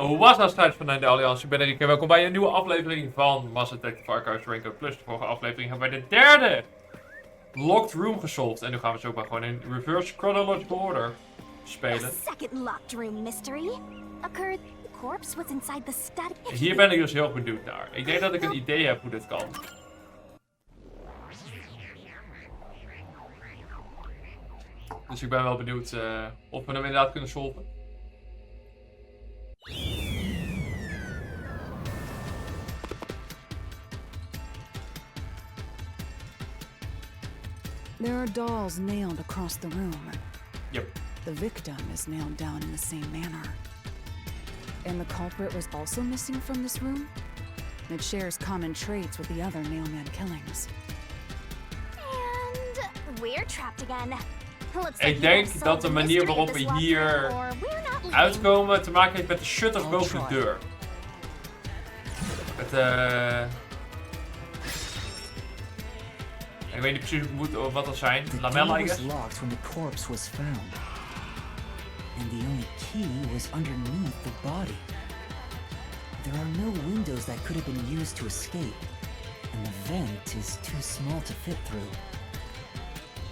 Hoe was nou strijd vanuit de Alliantie? Ik ben Erik en welkom bij een nieuwe aflevering van Mass Detective Archives Raincoat Plus. De vorige aflevering hebben wij de derde locked room gesolved. En nu gaan we zo maar gewoon in reverse chronological order spelen. Second locked room mystery occurred. The corpse was inside the study. Hier ben ik dus heel benieuwd naar. Ik denk dat ik een idee heb hoe dit kan. Dus ik ben wel benieuwd of we hem inderdaad kunnen solven. There are dolls nailed across the room. Yep. The victim is nailed down in the same manner. And the culprit was also missing from this room? It shares common traits with the other nailman killings. And we're trapped again. Ik denk dat de manier waarop we hier uitkomen te maken heeft met de shutters boven de deur. Met ik weet niet precies wat dat zijn. Lamellen, I guess. Locked when the corpse was found. And the only key was underneath the body. There are no windows that could have been used to escape. And the vent is too small to fit through.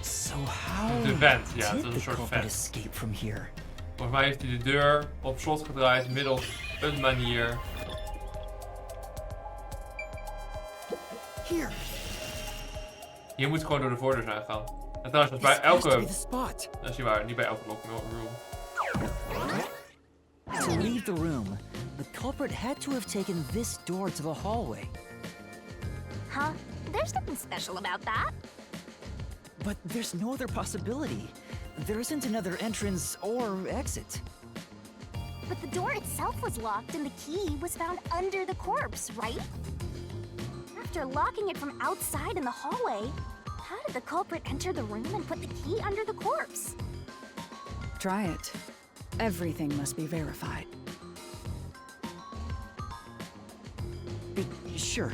So how De vent, ja, did het is een the soort culprit vent. escape from here? Volgens mij heeft hij de deur op slot gedraaid middels een manier. Here. Hier moet gewoon door de voordeur zijn gegaan. En trouwens, dat is bij This has to be elke... the spot. Dat is niet waar, niet bij elke lock room. To leave the room, the culprit had to have taken this door to the hallway. Huh? There's nothing special about that. But there's no other possibility. There isn't another entrance or exit. But the door itself was locked and the key was found under the corpse, right? After locking it from outside in the hallway, how did the culprit enter the room and put the key under the corpse? Try it. Everything must be verified. Sure.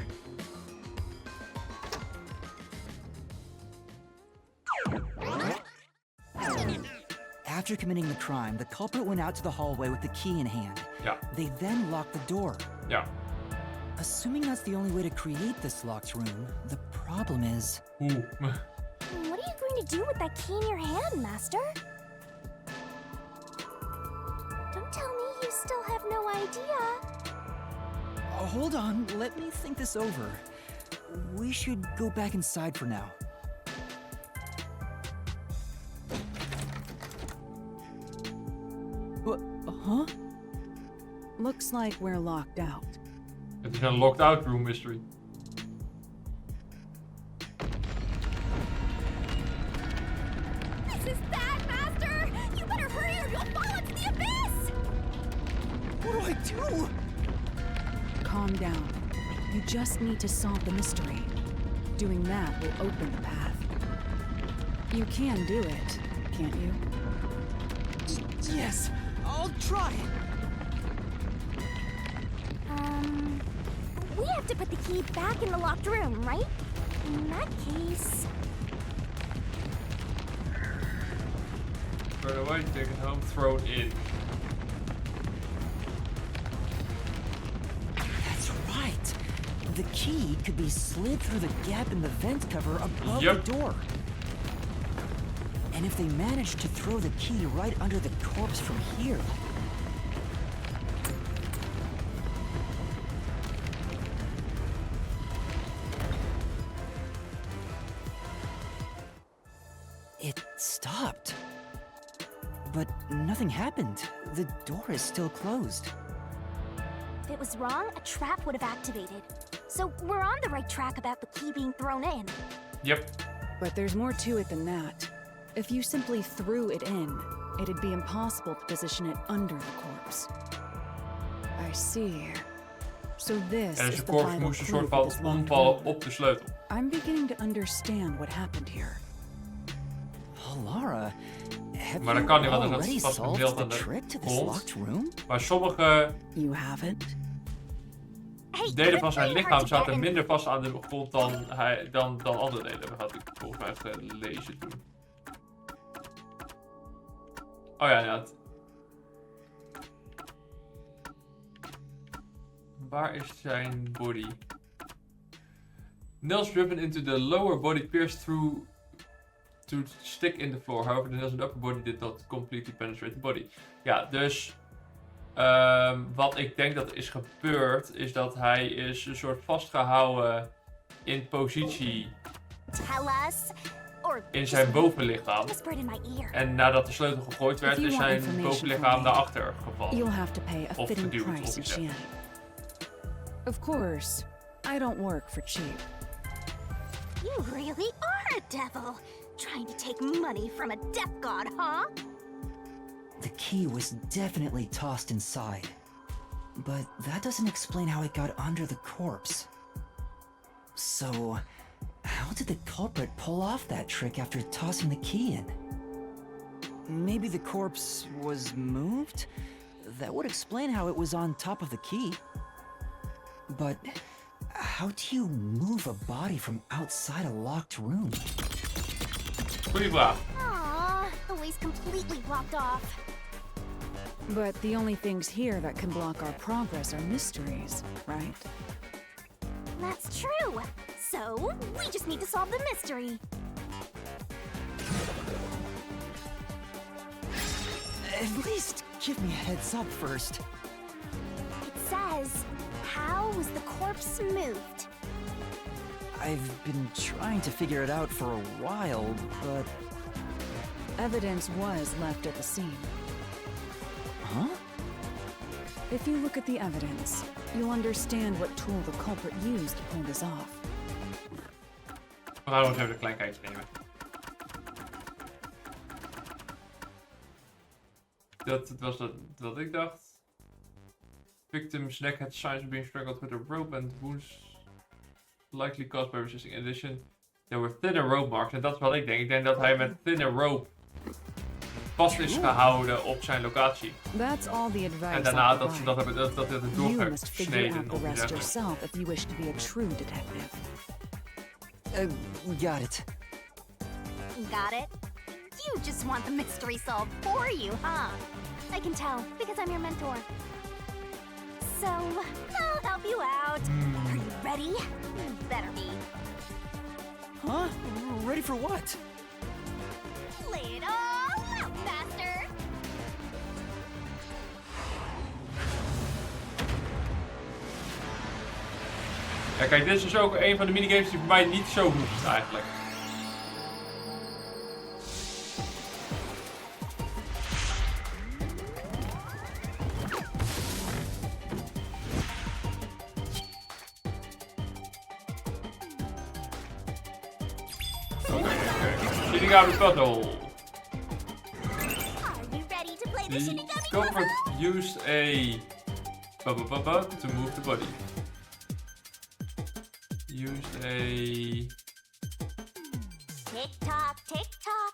After committing the crime, the culprit went out to the hallway with the key in hand. Ja. They then locked the door. Ja. Assuming that's the only way to create this locked room, the problem is... Hoe? What are you going to do with that key in your hand, Master? Don't tell me you still have no idea. Hold on, let me think this over. We should go back inside for now. Huh? Looks like we're locked out. Het is een locked out room mystery. This is bad, Master! You better hurry or you'll fall into the abyss! What do I do? Calm down. You just need to solve the mystery. Doing that will open the path. You can do it, can't you? Yes, I'll try. We have to put the key back in the locked room, right? In that case... Throw it away, take it home, throw it in. That's right. The key could be slid through the gap in the vent cover above Yep. the door. And if they manage to throw the key right under the corpse from here... It stopped. But nothing happened. The door is still closed. If it was wrong, a trap would have activated. So we're on the right track about the key being thrown in. Yep. But there's more to it than that. If you simply threw it in, it'd be impossible to position it under the corpse. I see. So this En is de the korps final moest een clue soort for van this locked omvallen room. op de sleutel. I'm beginning to understand what happened here. Oh, Lara, have Maar dat you kan niet, want dan already is het vast solved gedeeld the aan de trick to this grond. locked room? Maar sommige You haven't? Hey, delen van quit zijn playing lichaam hard to zaten get and- minder vast aan de grond dan andere delen. Dat had ik volgens mij gelezen toen. Oh ja, inderdaad. Waar is zijn body? Nails driven into the lower body pierced through to stick in the floor. However, the nails in the upper body did not completely penetrate the body. Ja, dus wat ik denk dat er is gebeurd, is dat hij is een soort vastgehouden in positie Tell us, or in zijn bovenlichaam. whispered in my ear. En nadat de sleutel gegooid werd, is zijn bovenlichaam naar achter gevallen. You'll have to pay a Of fitting geduwd, price of each iets yen. Of course, I don't work for cheap. You really are a devil. Trying to take money from a death god, huh? The key was definitely tossed inside. But that doesn't explain how it got under the corpse. So, how did the culprit pull off that trick after tossing the key in? Maybe the corpse was moved? That would explain how it was on top of the key. But how do you move a body from outside a locked room? Goeie vraag. Aww, the way's completely blocked off. But the only things here that can block our progress are mysteries, right? That's true. So, we just need to solve the mystery. At least give me a heads up first. It says, how was the corpse moved? I've been trying to figure it out for a while, but... Evidence was left at the scene. Huh? If you look at the evidence, you'll understand what tool the culprit used to pull this off. We gaan nog even een klein kijkje nemen. Dat was dat ik dacht. Victim's neck had signs of being strangled with a rope and wounds likely caused by resisting. In addition, there were thinner rope marks. En dat is wat ik denk. Ik denk dat hij met thinner rope vast is gehouden op zijn locatie. That's all the advice. En daarna dat ze dat hebben, dat het You door must figure gesneden out the of rest dergelijke. yourself if you wish to be a true detective. Got it. Got it? You just want the mystery solved for you, huh? I can tell, because I'm your mentor. So, I'll help you out. Are you ready? You better be. Huh? Ready for what? Lay it all out, master! Ja, kijk, dit is dus ook een van de minigames die voor mij niet zo hoeft eigenlijk. Shooting out the puzzle. Are you ready to play the The Shinigami culprit puzzle? used a to move the body. Used a Tick tock, tick tock.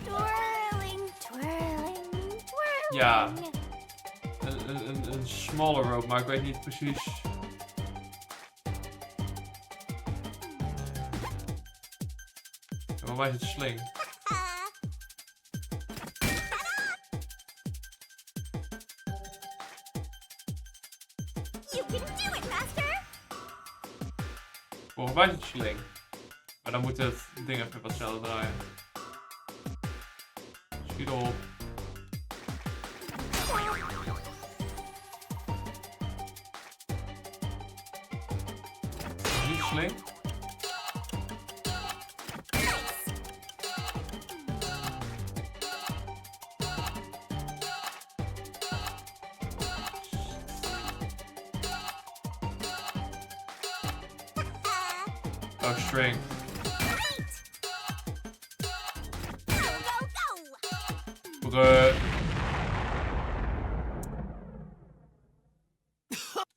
Twirling, twirling, twirling. Ja. Een smaller rope, maar ik weet niet precies. Voor mij is het sling. You can do it, master! Volgens mij is het sling. Maar dan moet het ding even wat sneller draaien. Schiet op. Niet sling. Oh, string. Go, go, go! Brrr.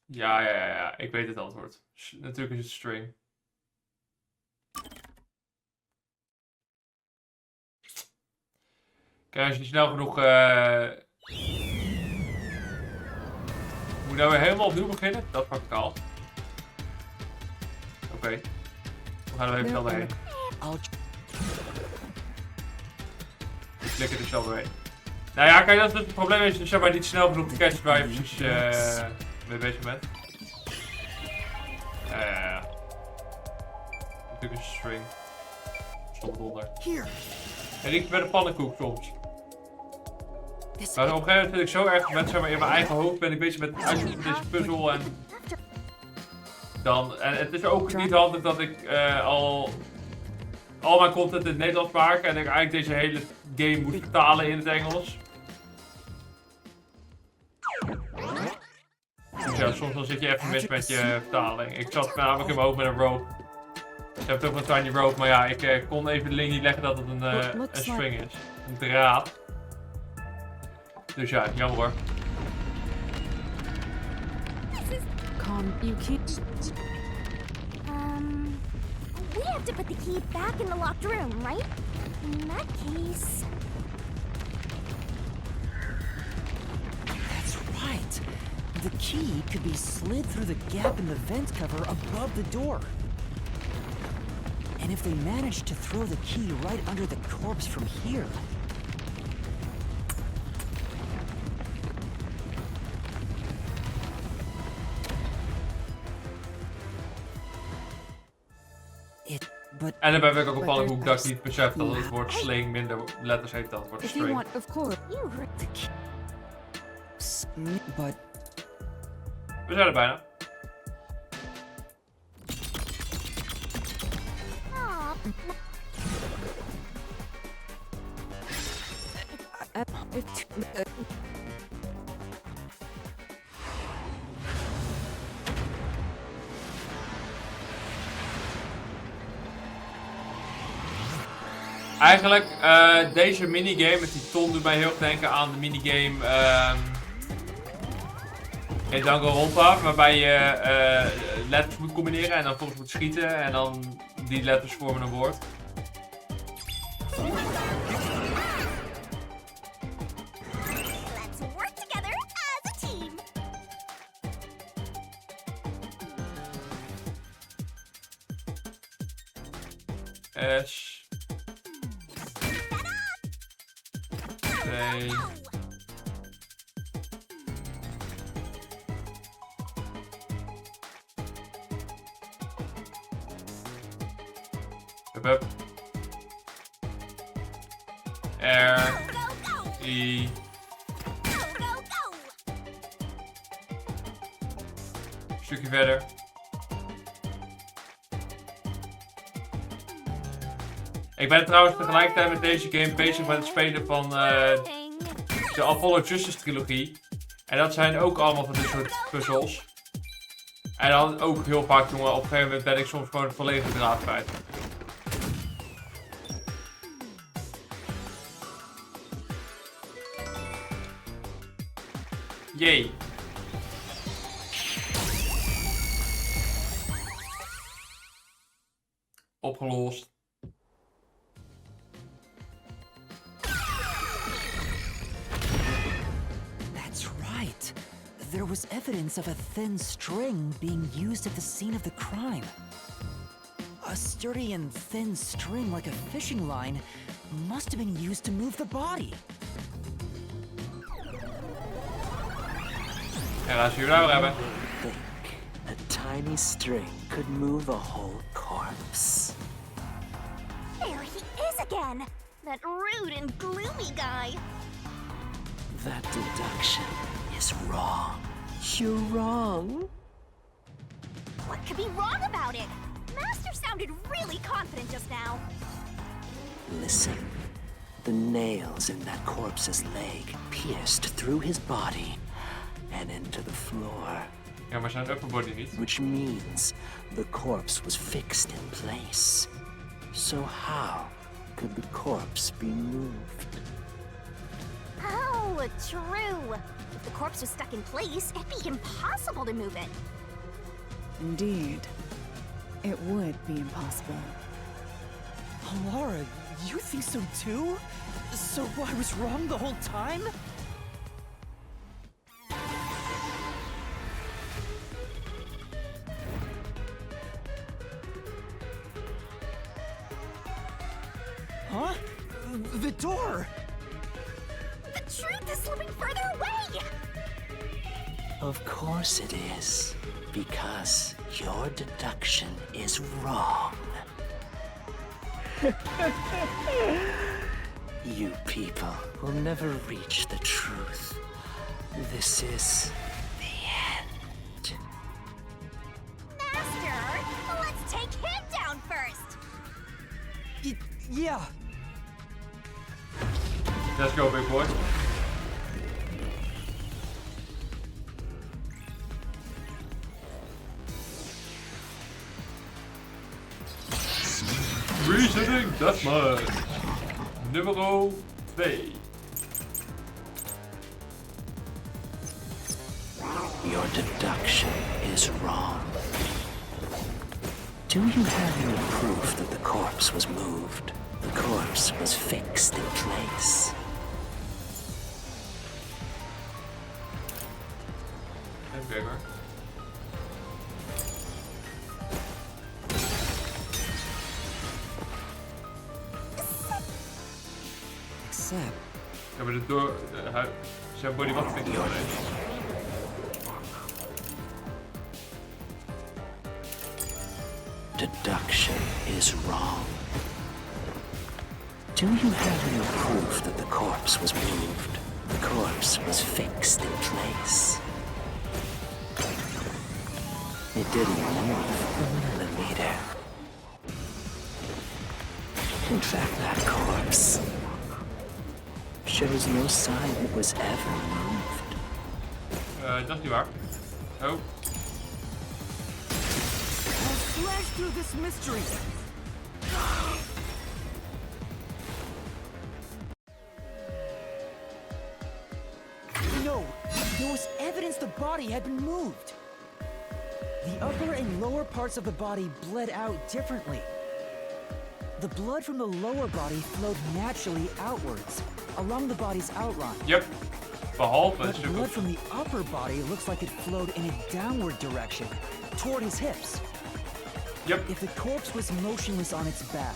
Ja. Ik weet het antwoord. Natuurlijk is het string. Kijk, als je niet snel genoeg moet ik nou weer helemaal opnieuw beginnen? Dat pak ik al. Oké. We gaan er even snel doorheen. Ik klik er dus snel doorheen. Nou ja, kijk, dat is het probleem is dus zeg maar niet snel genoeg te catchen waar je precies mee bezig bent. Natuurlijk een string. Stop het onder. En riekt bij de pannenkoek soms. Maar op een gegeven moment vind ik zo erg gewend, zeg maar, in mijn eigen hoofd ben ik bezig met het uitzoeken van deze puzzel en dan, en het is ook niet handig dat ik al mijn content in het Nederlands maak en ik eigenlijk deze hele game moet vertalen in het Engels. Dus ja, soms dan zit je even mis met je vertaling. Ik zat namelijk in mijn hoofd met een rope. Je hebt ook een tiny rope, maar ja, ik kon even de link niet leggen dat het een string is. Een draad. Dus ja, jammer hoor. We have to put the key back in the locked room, right? In that case... That's right. The key could be slid through the gap in the vent cover above the door. And if they manage to throw the key right under the corpse from here... En daarbij ben ik ook opvallen hoe ik dat niet besef dat het woord sling minder letters heeft dan het woord string. We zijn er bijna. Eigenlijk, deze minigame met die ton doet mij heel erg denken aan de minigame in Danganronpa, waarbij je letters moet combineren en dan volgens moet schieten en dan die letters vormen een woord. Let's work together as a team. S. 2. Hup. R. I. Een stukje verder. Ik ben trouwens tegelijkertijd met deze game bezig met het spelen van de Apollo Justice trilogie. En dat zijn ook allemaal van dit soort puzzels. En dan ook heel vaak, jongen, op een gegeven moment ben ik soms gewoon de volledige draad kwijt. Jee. Opgelost. That's right. There was evidence of a thin string being used at the scene of the crime. A sturdy and thin string like a fishing line must have been used to move the body. En laten we hier nou hebben. Think a tiny string could move a whole corpse. There he is again! That rude and gloomy guy. That deduction is wrong. You're wrong. What could be wrong about it? Master sounded really confident just now. Listen. The nails in that corpse's leg pierced through his body and into the floor. Ja, maar zijn upper body niet. Which means the corpse was fixed in place. So how could the corpse be moved? Oh, true. If the corpse was stuck in place, it'd be impossible to move it. Indeed. It would be impossible. Laura, you think so too? So I was wrong the whole time? Huh? The door! The truth is slipping further away! Of course it is. Because your deduction is wrong. You people will never reach the truth. This is the end. Master, let's take him down first! Yeah. Let's go, big boy. Reasoning Deathmatch. Nummer 2. Your deduction is wrong. Do you have any proof that the corpse was moved? The corpse was fixed in place. En bigger. Except, Ja, maar zijn body wat vind ik Your deduction is wrong. Do you have any proof that the corpse was moved? The corpse was fixed in place. It didn't move a millimeter. In fact, that corpse shows no sign it was ever moved. Dat is niet waar. Oh. I'll slash through this mystery. No, there was evidence the body had been moved. The upper and lower parts of the body bled out differently. The blood from the lower body flowed naturally outwards, along the body's outline. Yep. Behalve een But stuk blood of... from the upper body looks like it flowed in a downward direction, toward his hips. Yep. If the corpse was motionless on its back,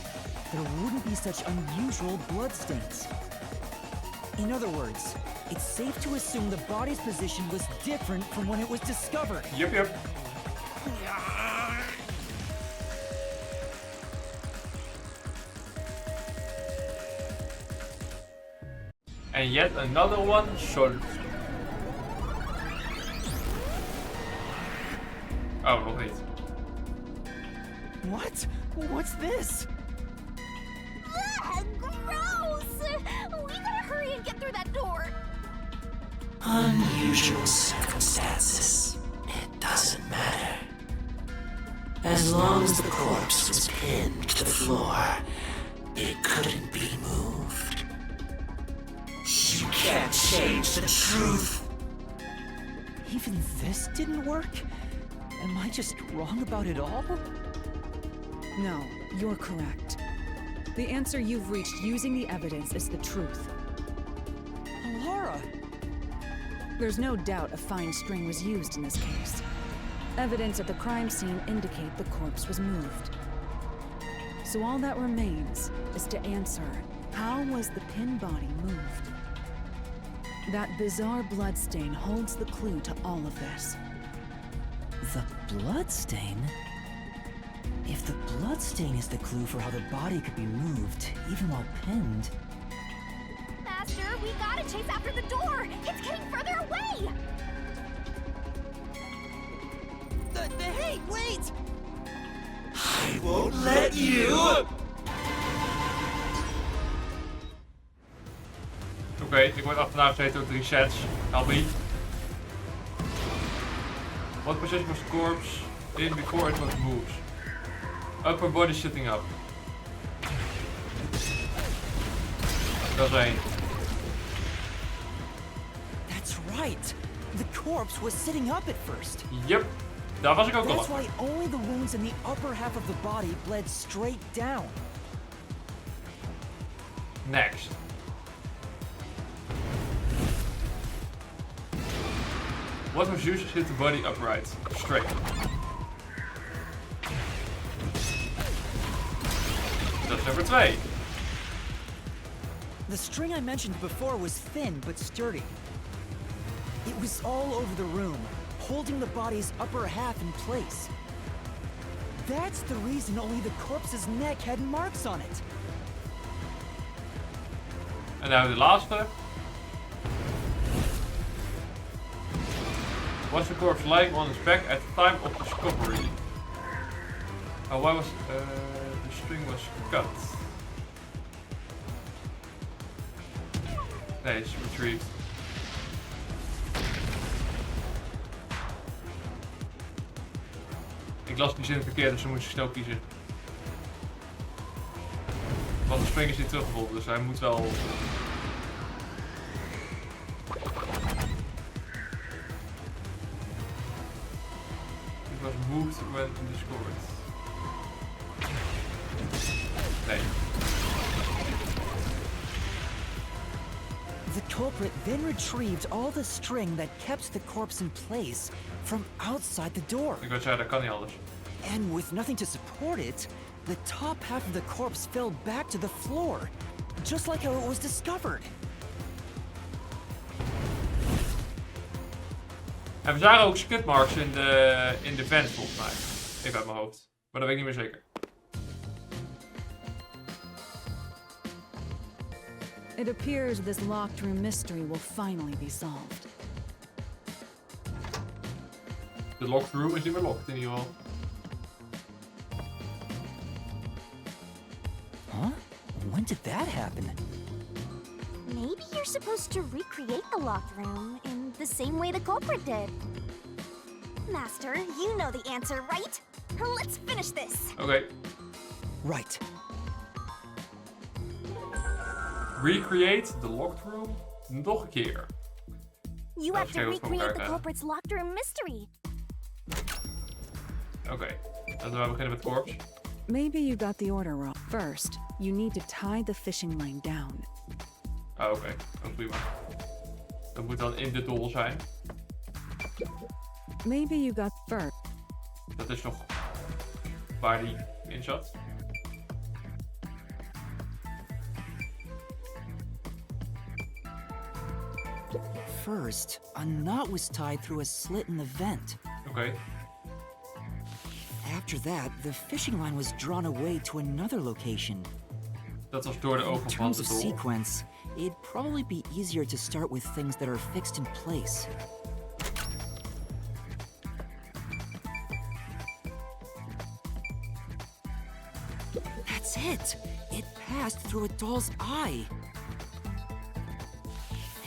there wouldn't be such unusual bloodstains. In other words, it's safe to assume the body's position was different from when it was discovered. Yep, yep. And yet another one solved. Oh, nog niet. What? What's this? Ugh, gross! We gotta hurry and get through that door. Unusual circumstances. It doesn't matter. As long as the corpse was pinned to the floor, it couldn't be moved. You can't change the truth. Even this didn't work? Am I just wrong about it all? No, you're correct. The answer you've reached using the evidence is the truth. Laura! There's no doubt a fine string was used in this case. Evidence at the crime scene indicate the corpse was moved. So all that remains is to answer, how was the pin body moved? That bizarre bloodstain holds the clue to all of this. the bloodstain? If the bloodstain is the clue for how the body could be moved, even while pinned... Master, we gotta chase after the door! It's getting further away! Hey, wait! I won't let you! Oké, ik word achterna gezeten door 3 sets. Help me. What position was the corpse in before it was moved? Upper body sitting up. Dat is 1. That's right. The corpse was sitting up at first. Yep, daar was ik ook al. That's why only the wounds in the upper half of the body bled straight down. Next. What was used to hit the body upright? Straight. Dat is nummer 2. The string I mentioned before was thin but sturdy. It was all over the room, holding the body's upper half in place. That's the reason only the corpse's neck had marks on it. En dan de laatste. Was the corpse lying on its back at the time of discovery? Oh, why was the string was cut? Nee, it's retrieved. Ik las die zin verkeerd, dus dan moet je snel kiezen. Want de string is niet teruggevonden, dus hij moet wel... It was moved when discovered. Nee. The culprit then retrieved all the string that kept the corpse in place from outside the door. Ik wou zeggen, dat kan niet anders. And with nothing to support it, the top half of the corpse fell back to the floor, just like how it was discovered. En we zagen ook skid marks in de vent volgens mij. Even uit mijn hoofd. Maar dat weet ik niet meer zeker. It appears this locked room mystery will finally be solved. De locked room is niet meer locked in ieder geval. Huh? When did that happen? Maybe you're supposed to recreate the locked room in the same way the culprit did. Master, you know the answer, right? Let's finish this. Oké. Right. Recreate the locked room nog een keer. You have to recreate the culprit's locked room mystery. Oké. Laten we beginnen met corpse. Maybe you got the order wrong. First, you need to tie the fishing line down. Ah, oké. Dat prima. Dat moet dan in de doel zijn. Maybe you got first. Dat is nog waar die in zat. First, a knot was tied through a slit in the vent. Oké. After that, the fishing line was drawn away to another location. Dat was door de In ogen van terms de of doel. sequence, it'd probably be easier to start with things that are fixed in place. That's it! It passed through a doll's eye.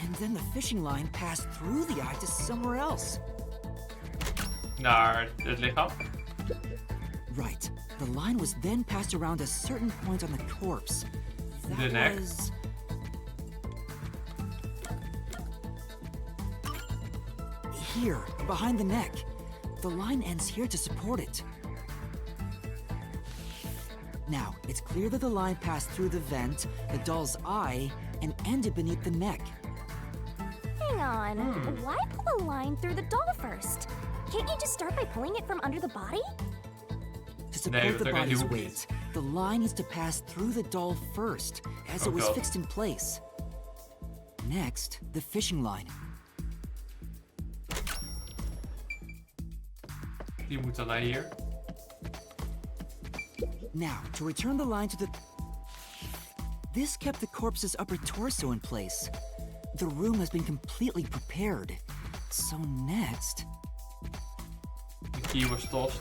And then the fishing line passed through the eye to somewhere else. Naar het lichaam. Right. The line was then passed around a certain point on the corpse. That The neck. was... Here, behind the neck. The line ends here to support it. Now, it's clear that the line passed through the vent, the doll's eye, and ended beneath the neck. Hang on. Why pull the line through the doll first? Can't you just start by pulling it from under the body? To support the dat body's doe ik weight, the line needs to pass through the doll first, as it was God. fixed in place. Next, the fishing line. Die moet dan naar hier. Now, to return the line to the... This kept the corpse's upper torso in place. The room has been completely prepared. So next... De key was tossed.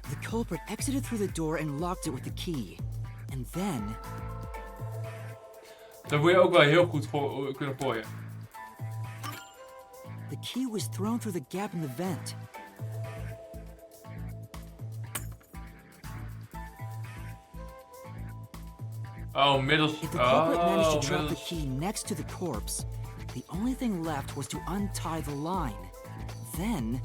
The culprit exited through the door and locked it with the key. And then... Dat moet je ook wel heel goed kunnen gooien. The key was thrown through the gap in the vent. Oh, middels... If the culprit managed to drop the middels... key next to the corpse, the only thing left was to untie the line. Then...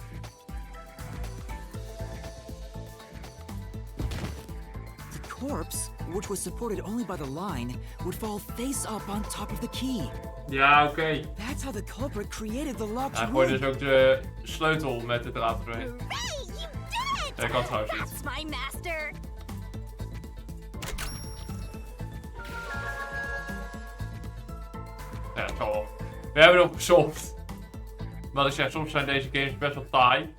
The corpse, which was supported only by the line, would fall face up on top of the key. Ja, oké. That's how the culprit created the locked Hij gooide room. dus ook de sleutel met de draad erdoorheen. Hooray! You did it! Dat kan trouwens niet. That's my master! Ja, het zal wel. We hebben hem gesolved. Maar ik zeg, soms zijn deze games best wel taai.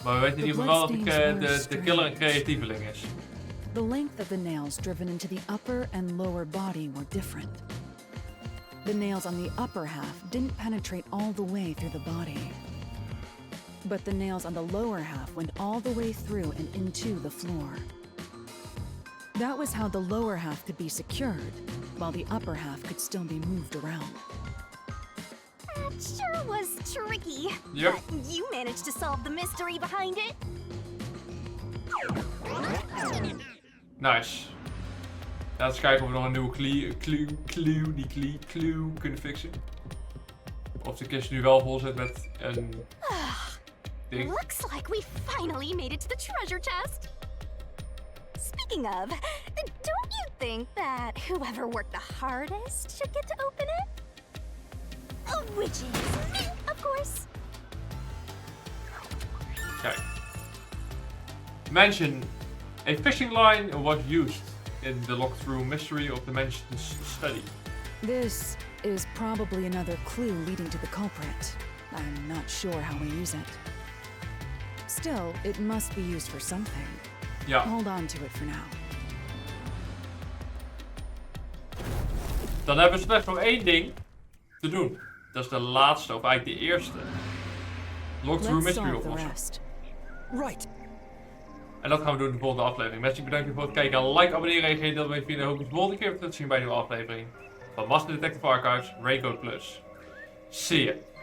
Maar we weten in ieder geval dat de killer een creatieveling is. The length of the nails driven into the upper and lower body were different. The nails on the upper half didn't penetrate all the way through the body. But the nails on the lower half went all the way through and into the floor. That was how the lower half could be secured, while the upper half could still be moved around. That sure was tricky. Yep. But you managed to solve the mystery behind it. Nice. Laten we kijken of we nog een nieuwe clue kunnen fixen. Of de kist nu wel vol zit met een ding. Looks like we finally made it to the treasure chest. Speaking of, don't you think that whoever worked the hardest should get to open it? Which is me, of course. Kijk. Mention a fishing line was used in the locked room mystery of the mentioned study. This is probably another clue leading to the culprit. I'm not sure how we use it. Still, it must be used for something. Ja. Hold on to it for now. Dan hebben we slechts nog één ding te doen. Dat is de laatste, of eigenlijk de eerste. Locked room Let's mystery solve the oplossen. rest. Right. En dat gaan we doen in de volgende aflevering. Mensen, ik bedank jullie voor het kijken. Like, abonneren, reageren, deel mee via de hoop de volgende keer te zien bij een nieuwe aflevering van Master Detective Archives Raincoat Plus. See ya.